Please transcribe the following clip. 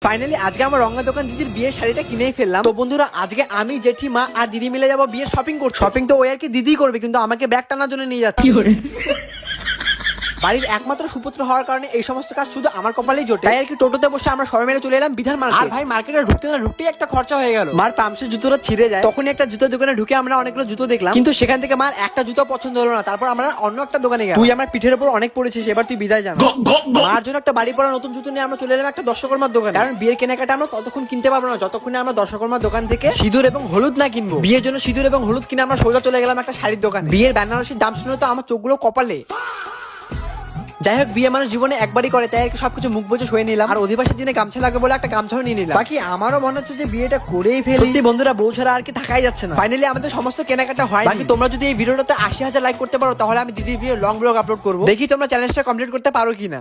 Finally আজকে আমার রঙা দোকান দিদির বিয়ের শাড়িটা কিনেই ফেললাম। তো বন্ধুরা আজকে আমি জেঠি মা আর দিদি মিলে যাবো বিয়ের শপিং করতে। শপিং তো ওই আর কি দিদি করবে, কিন্তু আমাকে ব্যাগ টানার জন্য নিয়ে যাচ্ছে। বাড়ির একমাত্র সুপুত্র হওয়ার কারণে এই সমস্ত কাজ শুধু আমার কপালেই জোটে। তাই আর কি টোটোতে বসে আমরা সবাই মিলে চলে এলাম বিধান মার্কেট। আর ভাই মার্কেটে ঢুকতেই একটা খরচা হয়ে গেল। মার পাম্পসের জুতোটা ছিঁড়ে যায়, তখনই একটা জুতোর দোকানে ঢুকে আমরা অনেকগুলো জুতো দেখলাম, কিন্তু সেখান থেকে মার একটা জুতো পছন্দ হলো না। তারপর আমরা অন্য একটা দোকানে গেলাম। তুই আমার পিঠের উপর অনেক পড়েছিস, এবার তুই বিদায় জানা। মার জন্য একটা বাড়ি পড়া নতুন জুতো নিয়ে আমরা চলে এলাম একটা দর্শকর্মার দোকানে। কারণ বিয়ের কেনাকাটা আমরা ততক্ষণ কিনতে পারবো না যতক্ষণে আমরা দর্শকর্মার দোকান থেকে সিঁদুর এবং হলুদ না কিনবো। বিয়ের জন্য সিঁদুর এবং হলুদ কিনে আমরা সোজা চলে গেলাম একটা শাড়ির দোকানে। বিয়ের বেনারসির দাম শুনে তো আমার চোখগুলো কপালে। যাই হোক, বিয়ে মানুষ জীবনে একবারই করে, তাই আর কি সবকিছু মুখ বুঝে শুয়ে নিলাম। আর অধিবাসের দিনে গামছা লাগে বলে একটা গামছাও নিয়ে নিলাম। বাকি আমারও মনে হচ্ছে যে বিয়েটা করেই ফেলি। সত্যি বন্ধুরা, বউ ছাড়া আর কি থাকাই যাচ্ছে না। ফাইনালি আমাদের সমস্ত কেনাকাটা হয়। বাকি তোমরা যদি এই ভিডিওটাতে 80,000 লাইক করতে পারো তাহলে আমি দিদির বিয়ে লং ব্লগ আপলোড করবো। দেখি তোমরা চ্যালেঞ্জটা কমপ্লিট করতে পারো কিনা।